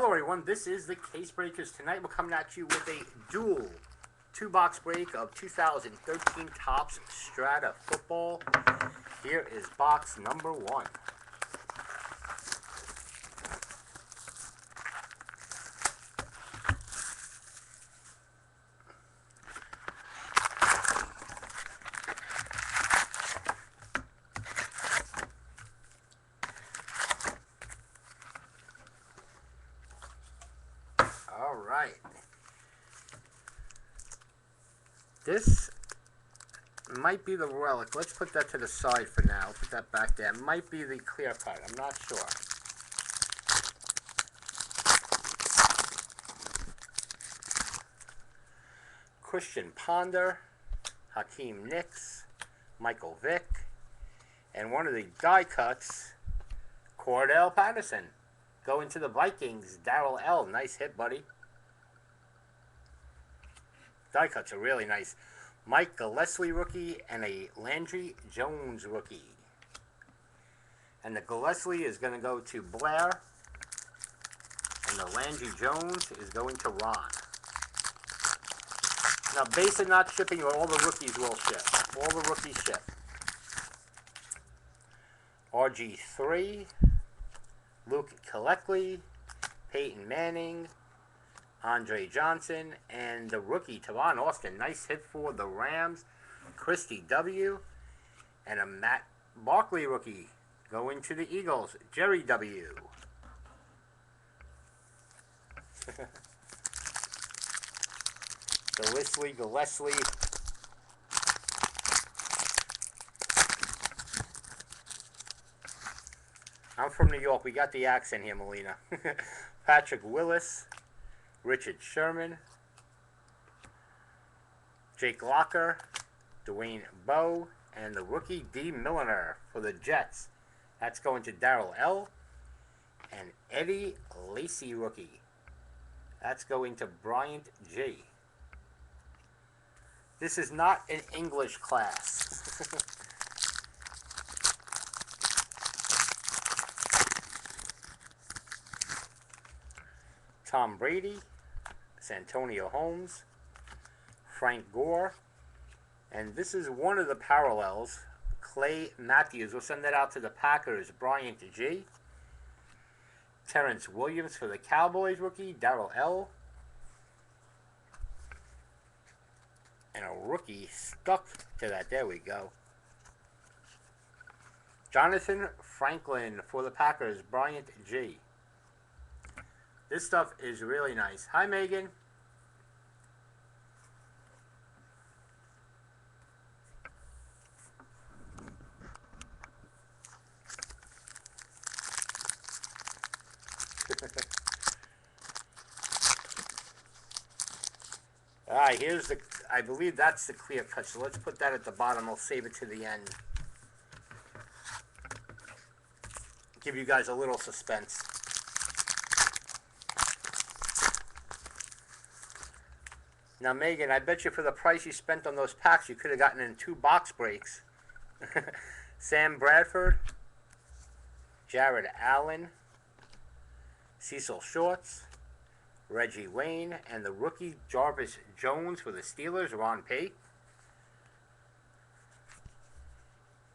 Hello everyone, this is the Case Breakers. Tonight we're coming at you with a dual two-box break of 2013 Topps Strata football. Here is box number 1. Alright. This might be the relic. Let's put that to the side for now. Put that back there. Might be the clear cut. I'm not sure. Christian Ponder, Hakeem Nicks, Michael Vick, and one of the die cuts, Cordell Patterson. Going to the Vikings, Darrell L. Nice hit, buddy. Die cuts are really nice. Mike Gillespie rookie and a Landry Jones rookie. And the Gillespie is going to go to Blair. And the Landry Jones is going to Ron. Now, base is not shipping, but all the rookies will ship. All the rookies ship. RG3. Luke Kuechly, Peyton Manning, Andre Johnson, and the rookie, Tavon Austin. Nice hit for the Rams. Christy W. And a Matt Barkley rookie going to the Eagles, Jerry W. Gillespie. I'm from New York. We got the accent here, Melina. Patrick Willis, Richard Sherman, Jake Locker, Dwayne Bowe, and the rookie D. Milliner for the Jets. That's going to Darrell L. And Eddie Lacy rookie. That's going to Bryant G. This is not an English class. Tom Brady, Santonio Holmes, Frank Gore, and this is one of the parallels, Clay Matthews. We'll send that out to the Packers, Bryant G. Terrence Williams for the Cowboys rookie, Darrell L. And a rookie stuck to that. There we go. Jonathan Franklin for the Packers, Bryant G. This stuff is really nice. Hi, Megan. Alright, here's the, I believe that's the clear cut, so let's put that at the bottom. I'll save it to the end. Give you guys a little suspense. Now, Megan, I bet you for the price you spent on those packs, you could have gotten in 2 box breaks. Sam Bradford, Jared Allen, Cecil Shorts, Reggie Wayne, and the rookie Jarvis Jones for the Steelers, Ron Pate.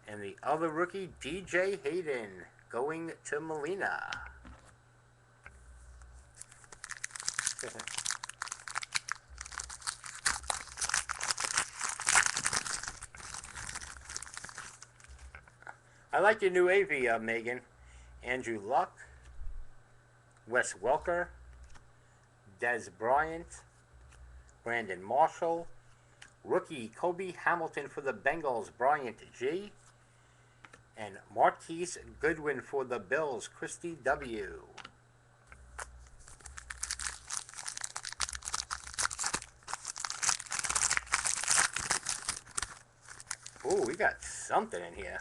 And the other rookie, DJ Hayden, going to Melina. I like your new AV, Megan. Andrew Luck, Wes Welker, Des Bryant, Brandon Marshall, rookie Kobe Hamilton for the Bengals, Bryant G, and Marquise Goodwin for the Bills, Christy W. Ooh, we got something in here.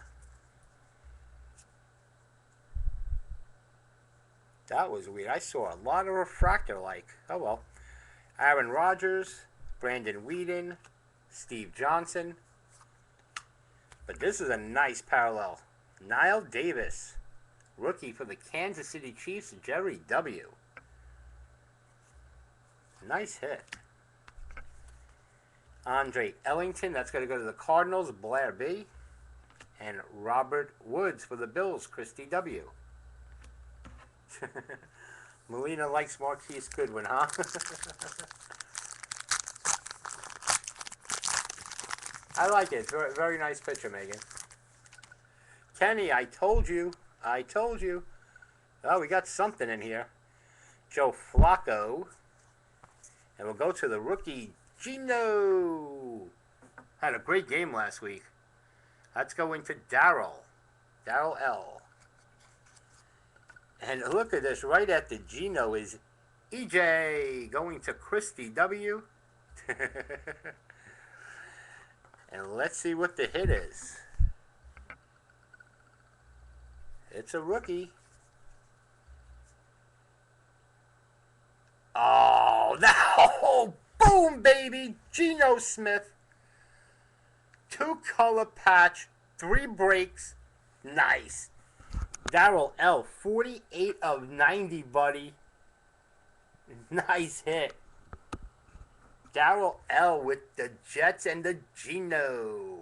That was weird. I saw a lot of refractor like. Oh well. Aaron Rodgers, Brandon Whedon, Steve Johnson. But this is a nice parallel. Nile Davis, rookie for the Kansas City Chiefs, Jerry W. Nice hit. Andre Ellington, that's going to go to the Cardinals, Blair B. And Robert Woods for the Bills, Christy W. Melina likes Marquise Goodwin, huh? I like it. It's a very, very nice picture, Megan. Kenny, I told you. I told you. Oh, we got something in here. Joe Flacco. And we'll go to the rookie, Gino. Had a great game last week. That's going to Darryl. Darryl L. And look at this. Right at the Gino is EJ going to Christy W. And let's see what the hit is. It's a rookie. Oh, now, boom, baby. Geno Smith. 2-color patch, 3 breaks. Nice. Darryl L, 48 of 90, buddy. Nice hit. Darryl L with the Jets and the Geno.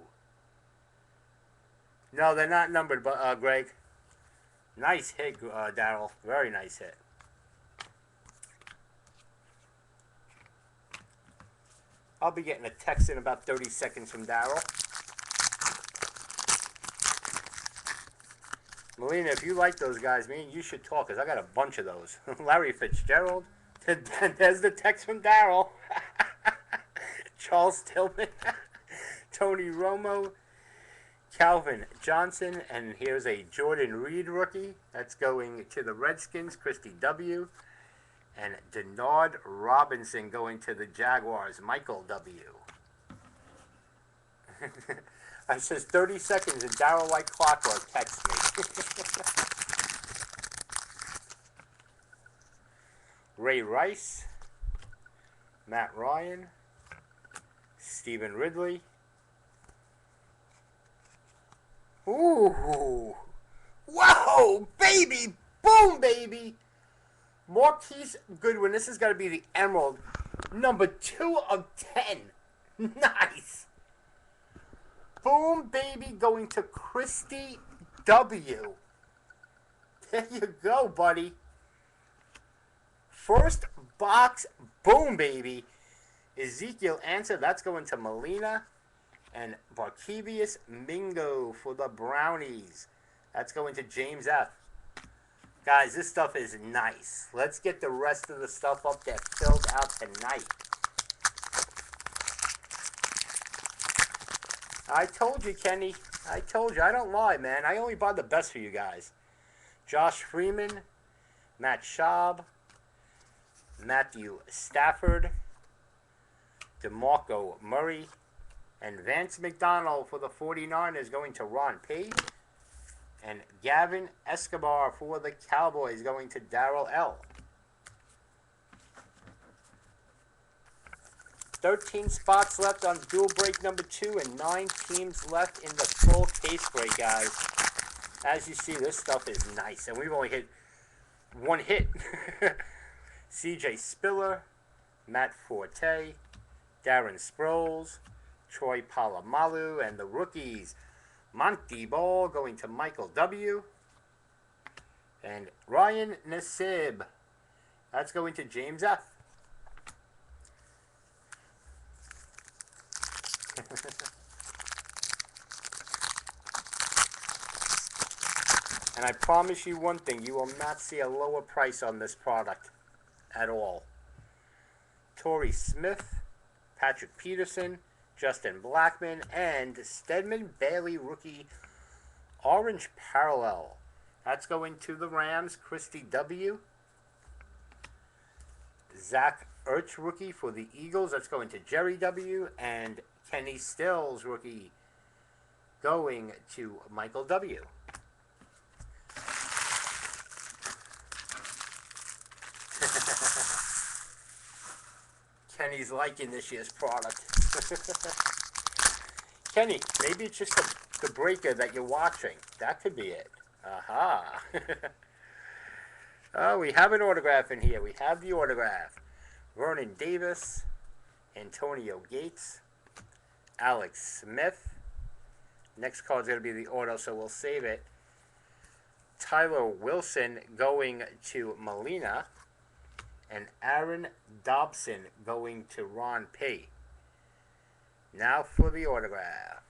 No, they're not numbered, but Greg. Nice hit, Darryl. Very nice hit. I'll be getting a text in about 30 seconds from Darryl. Melina, if you like those guys, me and you should talk, because I got a bunch of those. Larry Fitzgerald. There's the text from Darryl. Charles Tillman. Tony Romo. Calvin Johnson. And here's a Jordan Reed rookie. That's going to the Redskins, Christy W. And Denard Robinson going to the Jaguars, Michael W. I says 30 seconds and Darryl like clockwork text me. Ray Rice, Matt Ryan, Stephen Ridley. Ooh. Whoa, baby. Boom, baby. Marquise Goodwin. This has got to be the Emerald. Number 2 of 10. Nice. Boom, baby. Going to Christy W. There you go, buddy. First box. Boom, baby. Ezekiel Answer. That's going to Melina. And Barkevius Mingo for the Brownies. That's going to James F. Guys, this stuff is nice. Let's get the rest of the stuff up there filled out tonight. I told you, Kenny. I told you. I don't lie, man. I only buy the best for you guys. Josh Freeman, Matt Schaub, Matthew Stafford, DeMarco Murray, and Vance McDonald for the 49ers going to Ron P. And Gavin Escobar for the Cowboys going to Darryl L. 13 spots left on dual break number 2 and 9 teams left in the full case break, guys. As you see, this stuff is nice. And we've only hit 1 hit. CJ Spiller, Matt Forte, Darren Sproles, Troy Polamalu, and the rookies. Monty Ball going to Michael W. And Ryan Nassib. That's going to James F. And I promise you one thing, you will not see a lower price on this product at all. Torrey Smith, Patrick Peterson, Justin Blackman, and Stedman Bailey rookie orange parallel. That's going to the Rams, Christy W. Zach Ertz rookie for the Eagles. That's going to Jerry W. And Kenny Stills rookie going to Michael W. Kenny's liking this year's product. Kenny, maybe it's just the breaker that you're watching. That could be it. Aha. Oh, we have an autograph in here. We have the autograph. Vernon Davis, Antonio Gates, Alex Smith. Next card is going to be the auto, so we'll save it. Tyler Wilson going to Molina. And Aaron Dobson going to Ron P. Now for the autograph.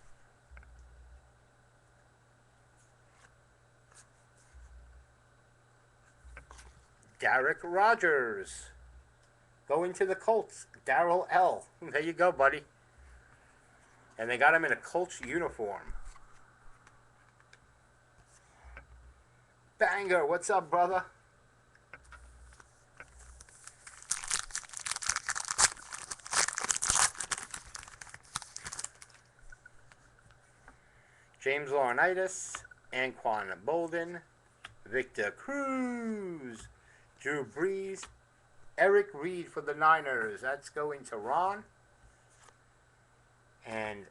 Derek Rogers going to the Colts. Darrell L. There you go, buddy. And they got him in a Colts uniform. Banger, what's up, brother? James Laurinaitis, Anquan Bolden, Victor Cruz, Drew Brees, Eric Reed for the Niners. That's going to Ron. And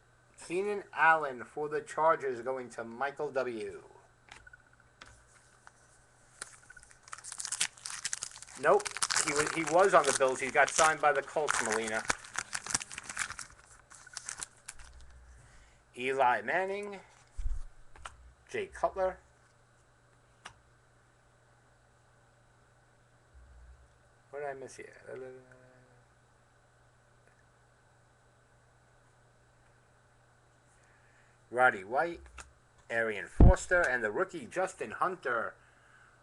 Keenan Allen for the Chargers going to Michael W. Nope, he was on the Bills. He got signed by the Colts, Molina. Eli Manning, Jay Cutler, what did I miss here? Roddy White, Arian Foster, and the rookie Justin Hunter.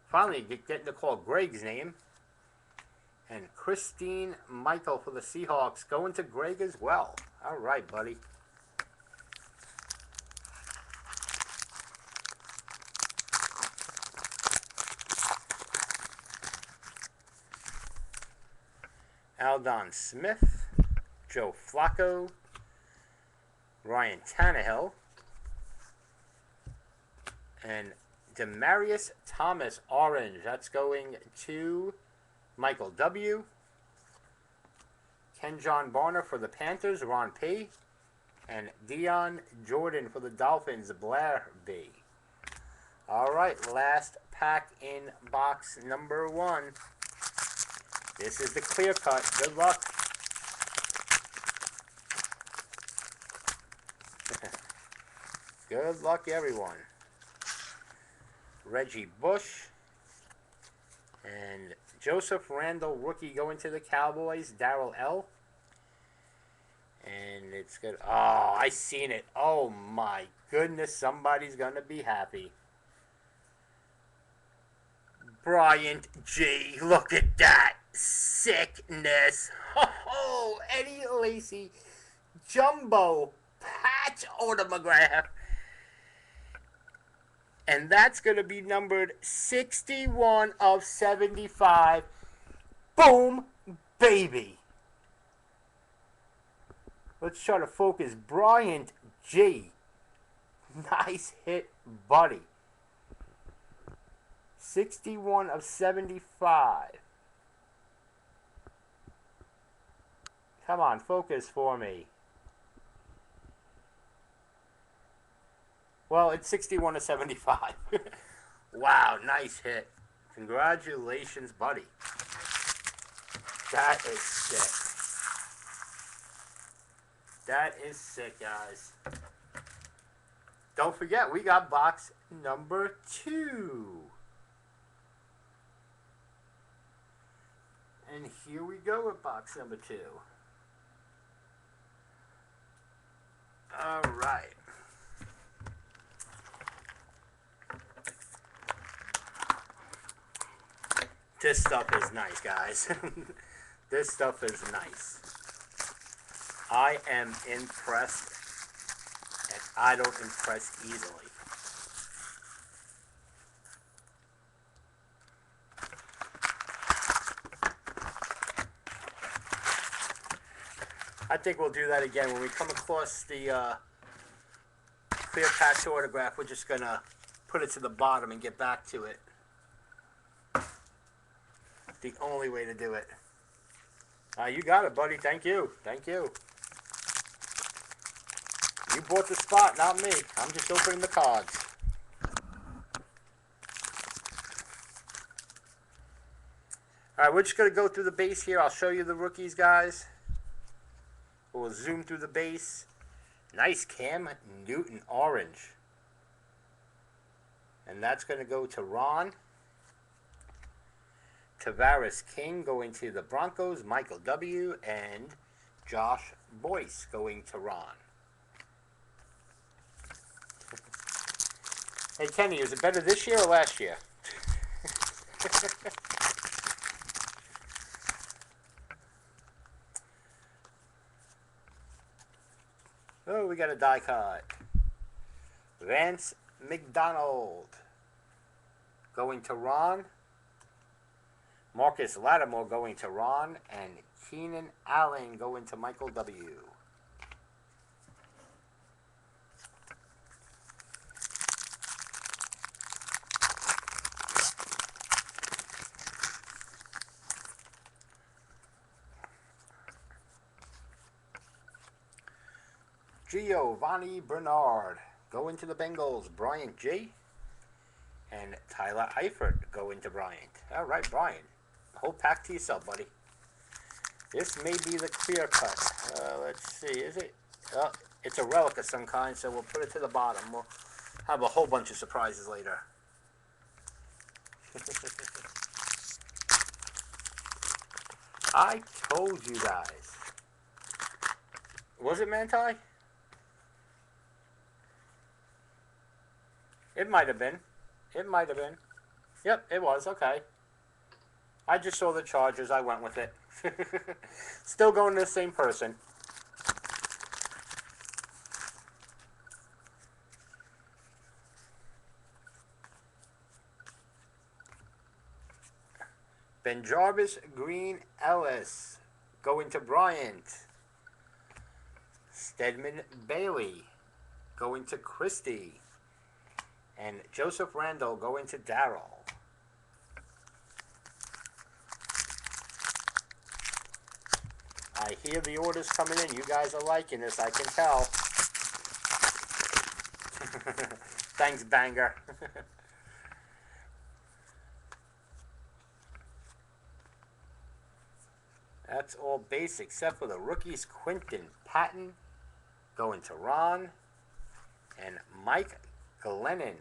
Finally getting to call Greg's name. And Christine Michael for the Seahawks going to Greg as well. All right, buddy. Aldon Smith, Joe Flacco, Ryan Tannehill, and Demarius Thomas Orange. That's going to Michael W. Ken John Barner for the Panthers, Ron P. And Dion Jordan for the Dolphins, Blair B. All right, last pack in box number 1. This is the clear cut. Good luck. Good luck, everyone. Reggie Bush. And Joseph Randall, rookie, going to the Cowboys. Darrell L. And it's good. Oh, I seen it. Oh, my goodness. Somebody's going to be happy. Bryant G. Look at that. Sickness. Oh, Eddie Lacy. Jumbo patch autograph. And that's going to be numbered 61 of 75. Boom, baby. Let's try to focus. Bryant G. Nice hit, buddy. 61 of 75. Come on, focus for me. Well, it's 61 to 75. Wow, nice hit. Congratulations, buddy. That is sick. That is sick, guys. Don't forget, we got box number 2. And here we go with box number 2. All right. This stuff is nice, guys. This stuff is nice. I am impressed, and I don't impress easily. I think we'll do that again. When we come across the clear patch autograph, we're just going to put it to the bottom and get back to it. The only way to do it. You got it, buddy. Thank you. Thank you. You bought the spot, not me. I'm just opening the cards. Alright, we're just going to go through the base here. I'll show you the rookies, guys. We'll zoom through the base. Nice Cam Newton orange. And that's going to go to Ron. Tavares King going to the Broncos. Michael W. And Josh Boyce going to Ron. Hey, Kenny, is it better this year or last year? Oh, we got a die cut. Vance McDonald going to Ron. Marcus Lattimore going to Ron. And Keenan Allen going to Michael W. Giovanni Bernard going to the Bengals. Bryant J. And Tyler Eifert going to Bryant. All right, Brian. Whole pack to yourself, buddy. This may be the clear cut. Let's see. Is it? It's a relic of some kind, so we'll put it to the bottom. We'll have a whole bunch of surprises later. I told you guys. Was it Manti? It might have been. It might have been. Yep, it was. Okay. I just saw the Chargers. I went with it. Still going to the same person. Ben Jarvis Green Ellis going to Bryant. Stedman Bailey going to Christie. And Joseph Randall going to Darryl. I hear the orders coming in. You guys are liking this, I can tell. Thanks, Banger. That's all base except for the rookies. Quinton Patton going to Ron. And Mike Glennon.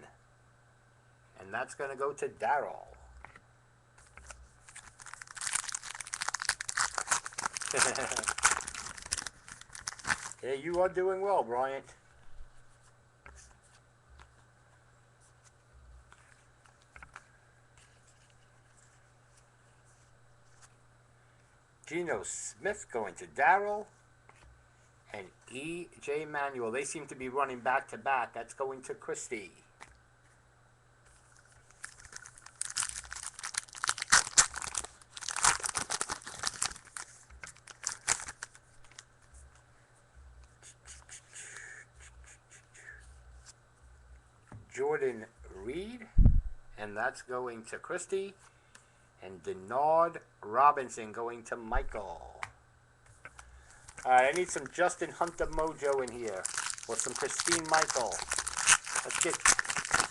And that's going to go to Darryl. Yeah, you are doing well, Bryant. Geno Smith going to Darryl. And E.J. Manuel. They seem to be running back to back. That's going to Christie. Jordan Reed. And that's going to Christie. And Denard Robinson going to Michael. Alright, I need some Justin Hunter mojo in here. Or some Christine Michael. Let's get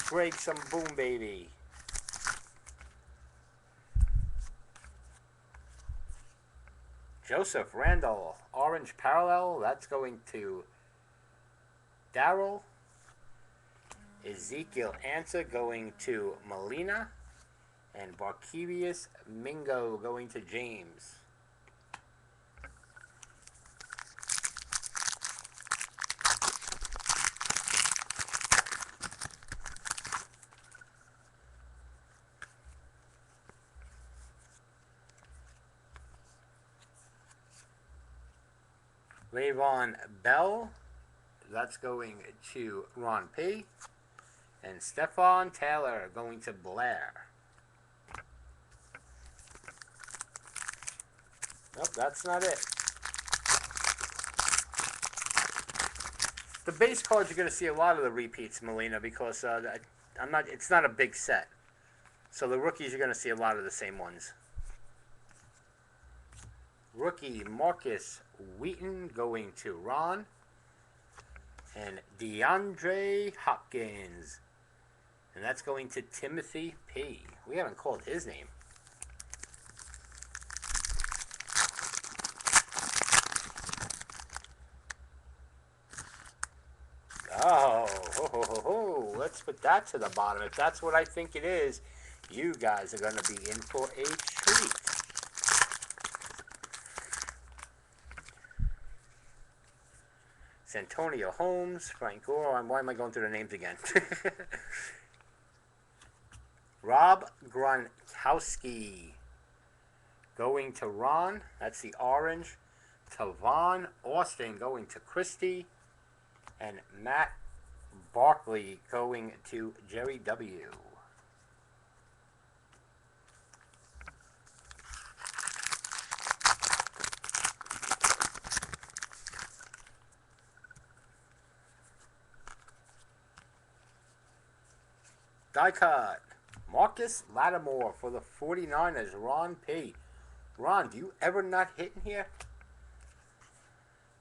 Greg some boom, baby. Joseph Randall. Orange parallel. That's going to Darryl. Ezekiel Ansah going to Molina. And Barkevius Mingo going to James. Le'Veon Bell, that's going to Ron P. And Stephon Taylor going to Blair. Nope, that's not it. The base cards, you're going to see a lot of the repeats, Molina, because it's not a big set. So the rookies, you're going to see a lot of the same ones. Rookie Marcus Wheaton going to Ron. And DeAndre Hopkins. And that's going to Timothy P. We haven't called his name. put that to the bottom. If that's what I think it is, you guys are going to be in for a treat. Santonio Holmes, Frank Gore. Why am I going through the names again? Rob Gronkowski going to Ron. That's the orange. Tavon Austin going to Christy. And Matt Barkley going to Jerry W. Die cut. Marcus Lattimore for the 49ers. Ron P. Ron, do you ever not hit in here?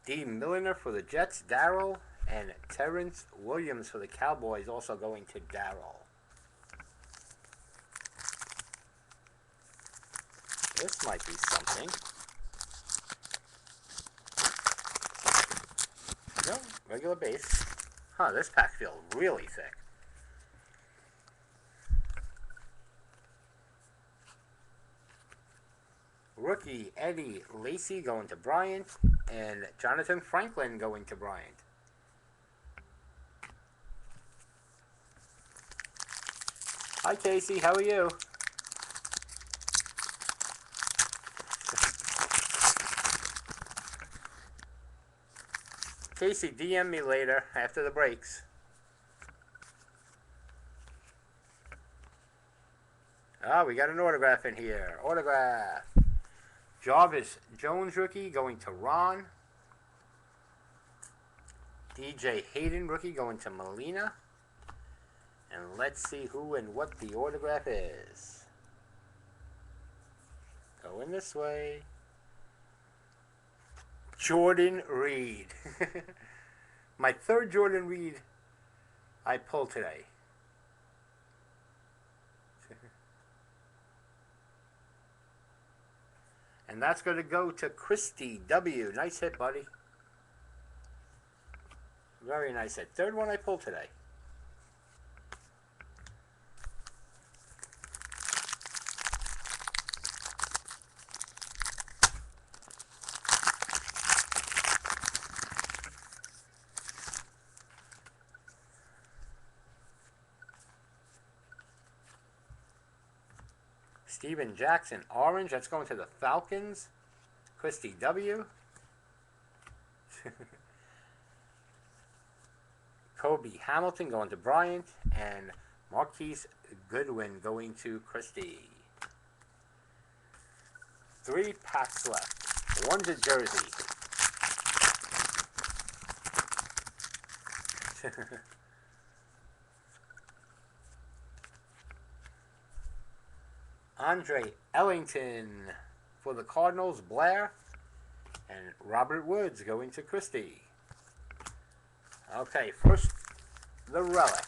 D. Milliner for the Jets. Darryl. And Terrence Williams for the Cowboys, also going to Darryl. This might be something. No, regular base. Huh, this pack feels really thick. Rookie Eddie Lacy going to Bryant, and Jonathan Franklin going to Bryant. Hi Casey, how are you? Casey, DM me later after the breaks. Ah, we got an autograph in here. Autograph. Jarvis Jones rookie going to Ron. DJ Hayden rookie going to Melina. And let's see who and what the autograph is. Going this way. Jordan Reed. My third Jordan Reed I pulled today. And that's going to go to Christy W. Nice hit, buddy. Very nice hit. Third one I pulled today. Steven Jackson, orange. That's going to the Falcons. Christy W. Kobe Hamilton going to Bryant. And Marquise Goodwin going to Christy. 3 packs left. One's a jersey. Andre Ellington for the Cardinals, Blair, and Robert Woods going to Christie. Okay, first, the relic.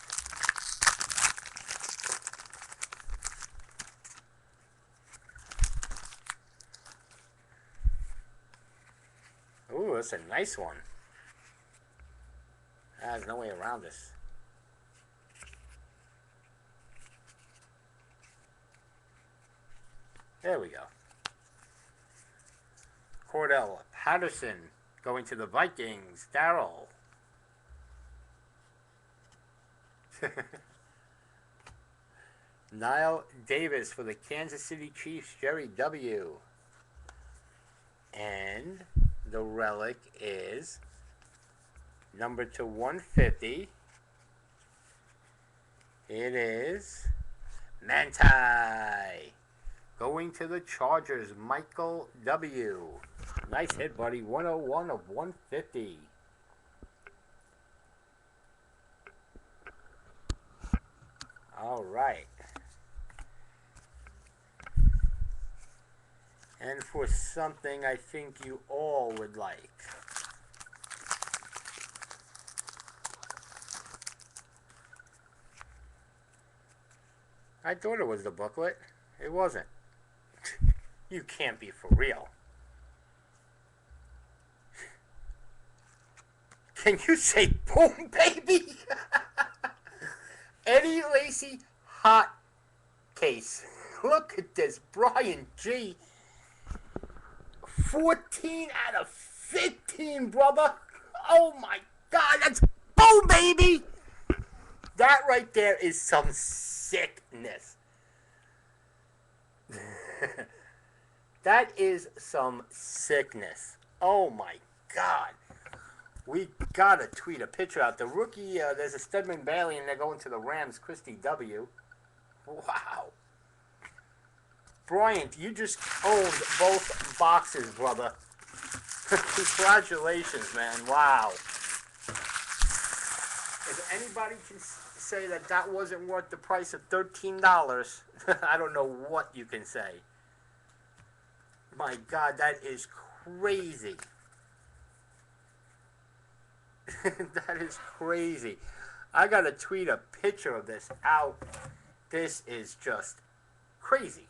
Ooh, that's a nice one. There's no way around this. There we go. Cordell Patterson going to the Vikings. Darryl. Niall Davis for the Kansas City Chiefs. Jerry W. And the relic is number to 150. It is Manti. Going to the Chargers, Michael W. Nice hit, buddy. 101 of 150. All right. And for something I think you all would like. I thought it was the booklet. It wasn't. You can't be for real. Can you say boom, baby? Eddie Lacy hot case. Look at this. Brian G. 14 out of 15, brother. Oh my God, that's boom, baby. That right there is some sickness. That is some sickness. Oh my God. We gotta tweet a picture out. The rookie, there's a Stedman Bailey, and they're going to the Rams, Christy W. Wow. Bryant, you just owned both boxes, brother. Congratulations, man. Wow. If anybody can say that that wasn't worth the price of $13, I don't know what you can say. My God, that is crazy. That is crazy. I gotta tweet a picture of this out. This is just crazy.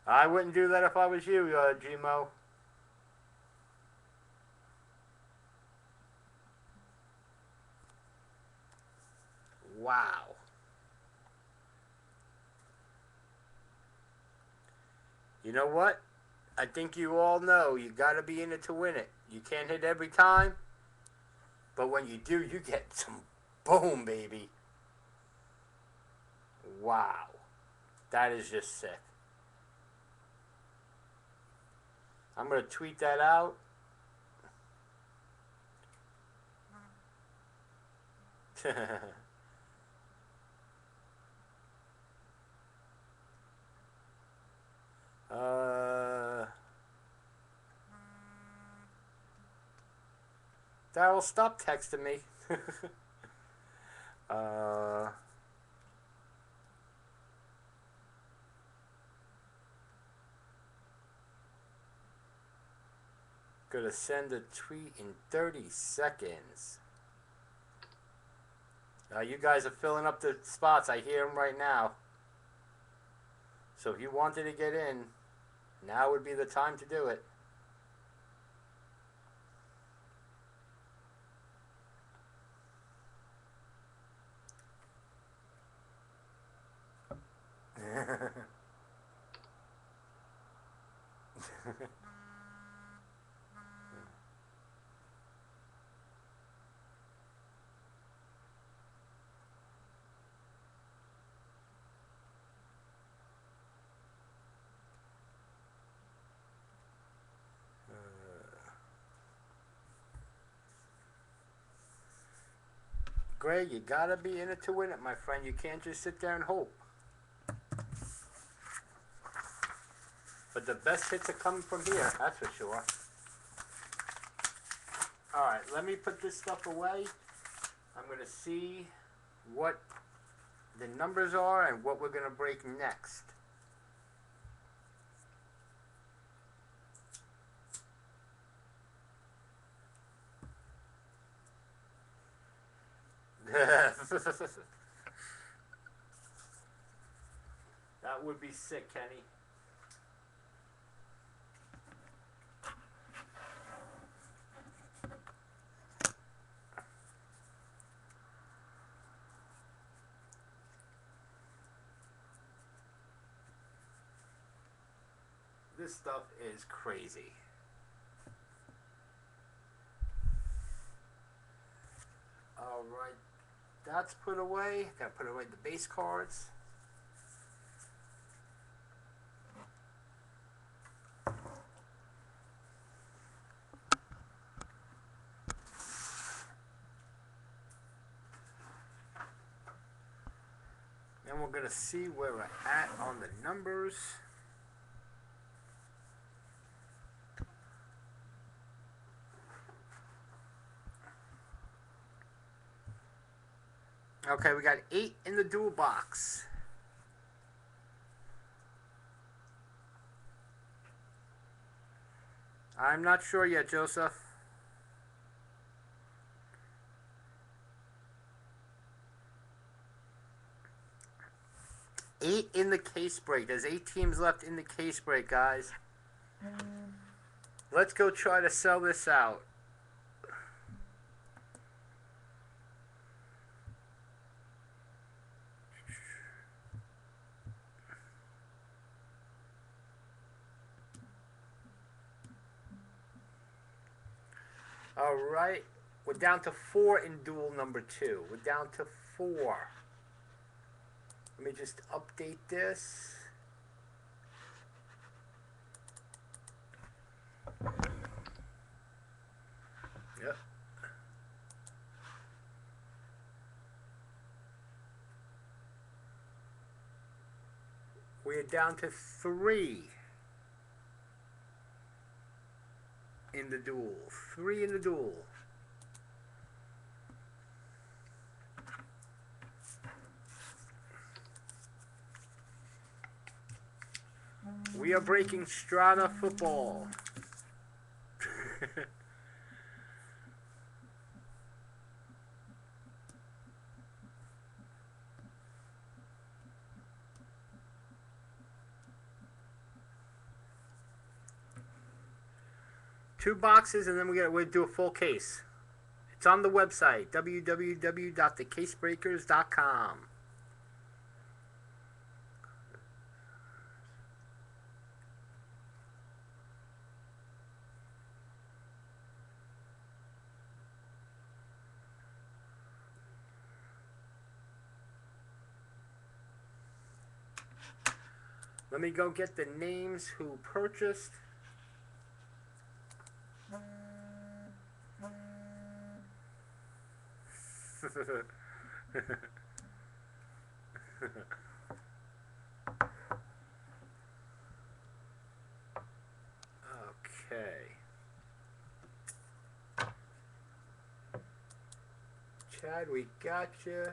I wouldn't do that if I was you, Gmo. Wow. You know what? I think you all know you gotta be in it to win it. You can't hit every time, but when you do, you get some boom, baby. Wow. That is just sick. I'm going to tweet that out. Daryl, stop texting me. Gonna send a tweet in 30 seconds. You guys are filling up the spots. I hear them right now. So if you wanted to get in, now would be the time to do it. Greg, you gotta be in it to win it, my friend. You can't just sit there and hope. But the best hits are coming from here, that's for sure. Alright, let me put this stuff away. I'm going to see what the numbers are and what we're going to break next. That would be sick, Kenny. This stuff is crazy. Alright, that's put away. Gotta put away the base cards. Then we're gonna see where we're at on the numbers. Okay, we got 8 in the dual box. I'm not sure yet, Joseph. Eight in the case break. There's 8 teams left in the case break, guys. Let's go try to sell this out. All right. We're down to 4 in duel number 2. We're down to 4. Let me just update this. Yep. We're down to 3 in the duel. 3 in the duel. We are breaking Strata football. Two boxes, and then we'll do a full case. It's on the website, www.thecasebreakers.com. Let me go get the names who purchased. Okay. Chad, we got you.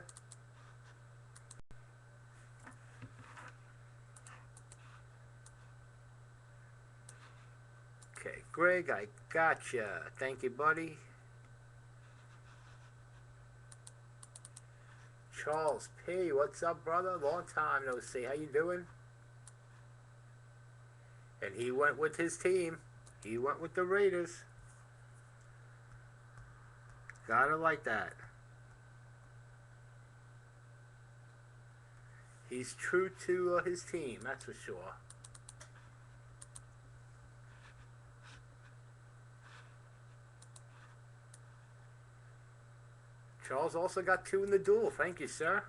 Okay, Greg, I gotcha. Thank you, buddy. Charles P, what's up, brother? Long time no see. How you doing? And he went with his team. He went with the Raiders. Gotta like that. He's true to his team, that's for sure. Charles also got 2 in the duel. Thank you, sir.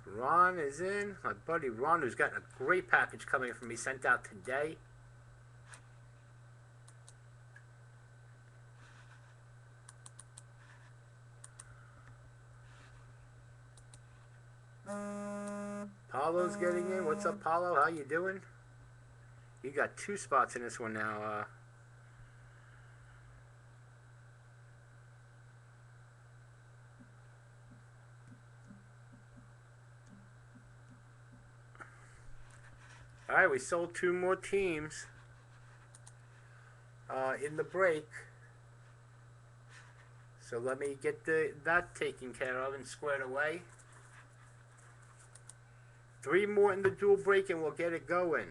Ron is in. My buddy Ron, who's got a great package coming from me, sent out today. Paulo's getting in. What's up, Paulo? How you doing? You got 2 spots in this one now. Alright, we sold 2 more teams in the break. So let me get that taken care of and squared away. 3 more in the dual break and we'll get it going.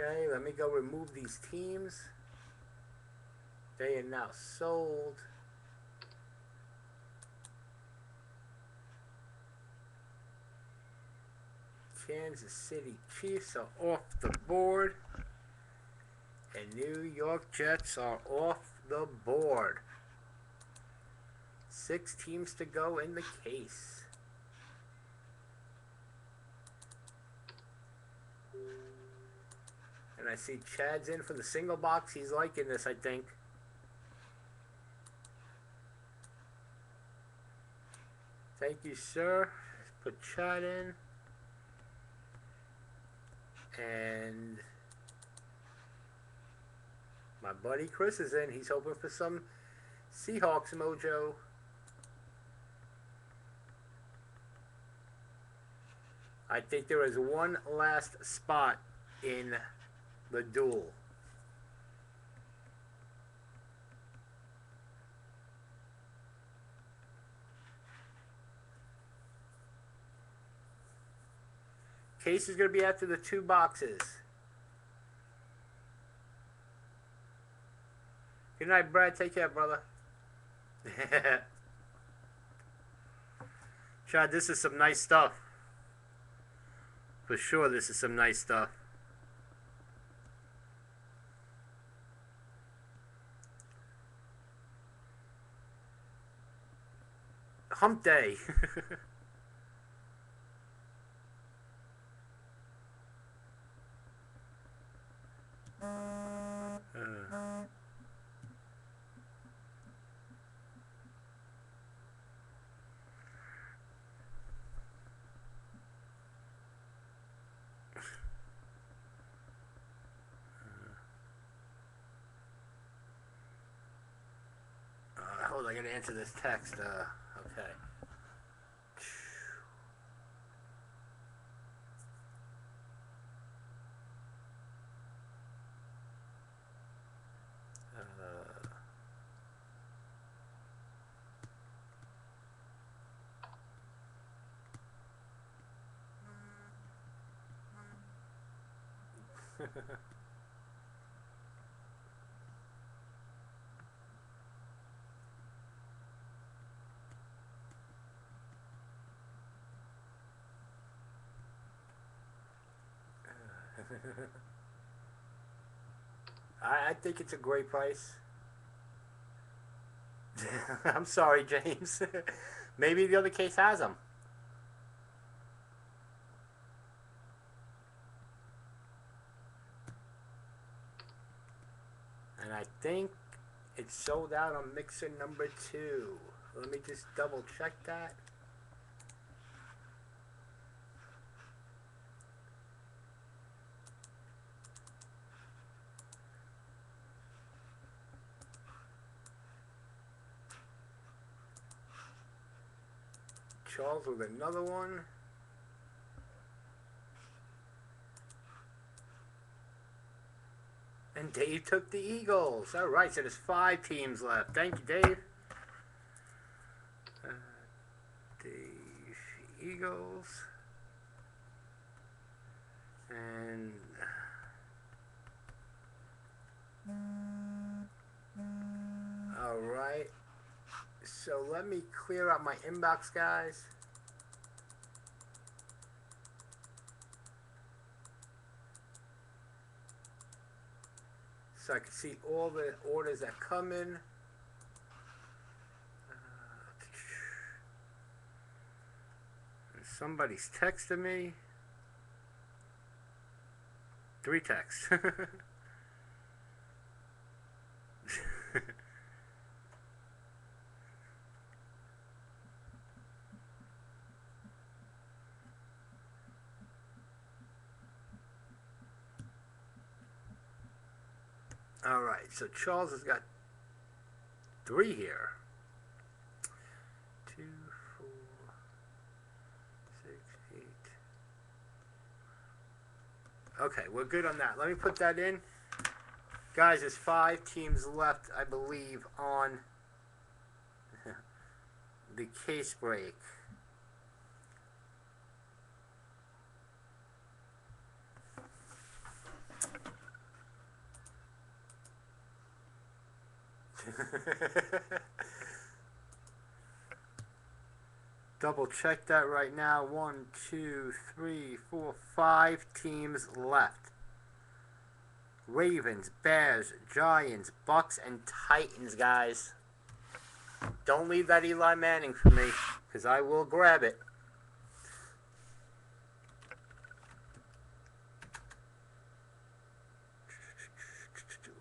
Okay, let me go remove these teams. They are now sold. Kansas City Chiefs are off the board. And New York Jets are off the board. 6 teams to go in the case. And I see Chad's in for the single box. He's liking this, I think. Thank you, sir. Put Chad in. And my buddy Chris is in. He's hoping for some Seahawks mojo. I think there is one last spot in the duel. Case is going to be after the 2 boxes. Good night, Brad. Take care, brother. Chad, this is some nice stuff. For sure, this is some nice stuff. Hump day. Hold on, I gotta answer this text. Okay. I think it's a great price. I'm sorry, James. Maybe the other case has them. And I think it's sold out on mixer number 2. Let me just double check that. Charles with another one. And Dave took the Eagles. All right, so there's 5 teams left. Thank you, Dave. Dave, Eagles. And all right. So let me clear out my inbox, guys. So I can see all the orders that come in. Somebody's texting me. 3 texts. All right, so Charles has got 3 here. 2, 4, 6, 8. Okay, we're good on that. Let me put that in. Guys, there's 5 teams left, I believe, on the case break. Double check that right now. 1, 2, 3, 4, 5 teams left. Ravens, Bears, Giants, Bucks, and Titans, guys. Don't leave that Eli Manning for me, because I will grab it.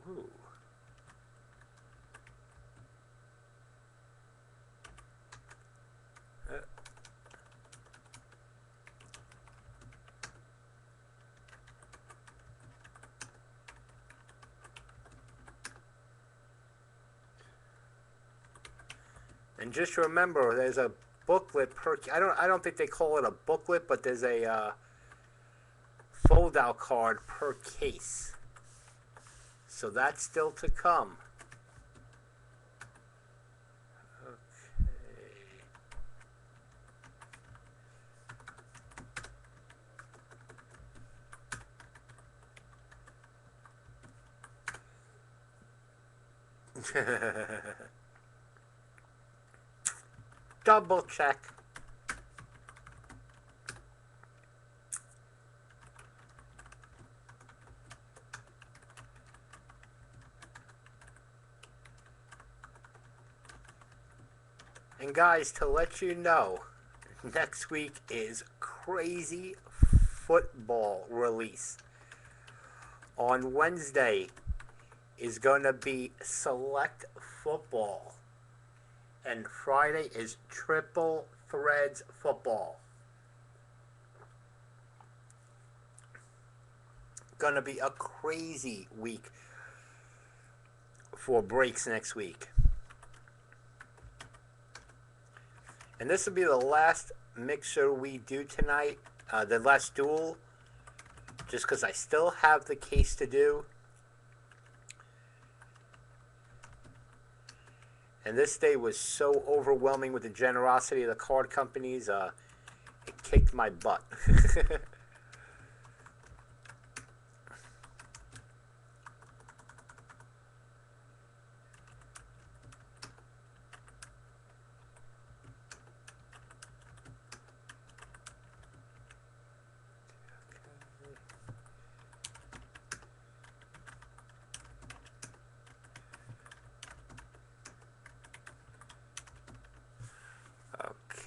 Ooh. And just remember, there's a booklet per. I don't think they call it a booklet, but there's a filled out card per case. So that's still to come. Okay. Double check. And guys, to let you know, next week is crazy football release. On Wednesday is going to be select football. And Friday is triple threads football. Going to be a crazy week for breaks next week. And this will be the last mixer we do tonight, the last duel, just because I still have the case to do. And this day was so overwhelming with the generosity of the card companies, it kicked my butt.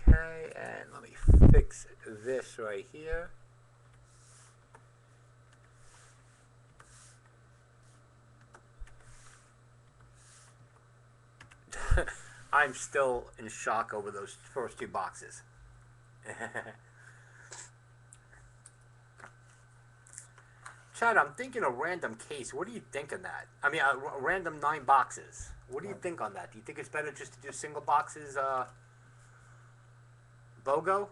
Okay, and let me fix this right here. I'm still in shock over those first two boxes. Chad, I'm thinking a random case. What do you think of that? I mean, a random 9 boxes. What do you think on that? Do you think it's better just to do single boxes, logo?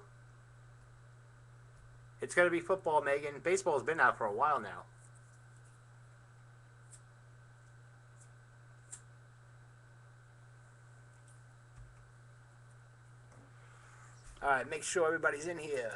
It's going to be football, Megan. Baseball's been out for a while now. All right, make sure everybody's in here.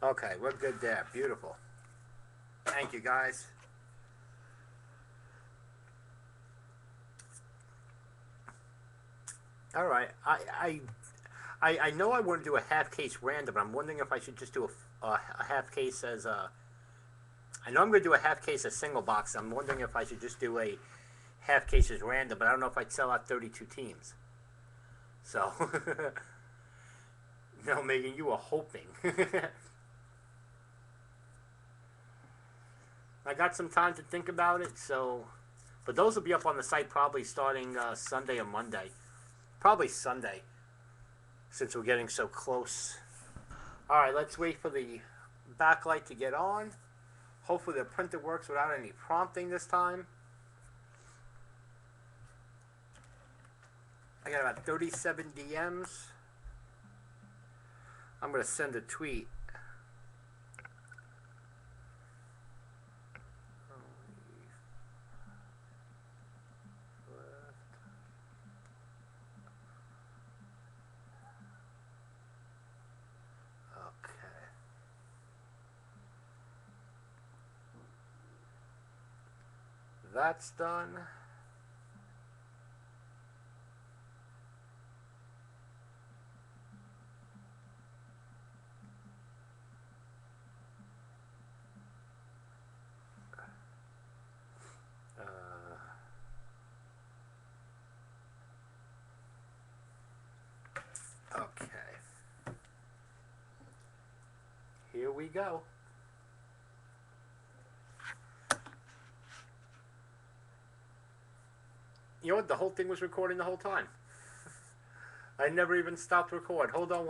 Okay, we're good there. Beautiful. Thank you, guys. All right. I know I want to do a half case random, but I'm wondering if I should just do a half case as a. I know I'm going to do a half case as single box. I'm wondering if I should just do a half case as random, but I don't know if I'd sell out 32 teams. So, no, Megan, you were hoping. I got some time to think about it, so. But those will be up on the site probably starting Sunday or Monday. Probably Sunday, since we're getting so close. All right, let's wait for the backlight to get on. Hopefully the printer works without any prompting this time. I got about 37 DMs. I'm going to send a tweet. That's done. Okay. Here we go. You know what? The whole thing was recording the whole time. I never even stopped record. Hold on one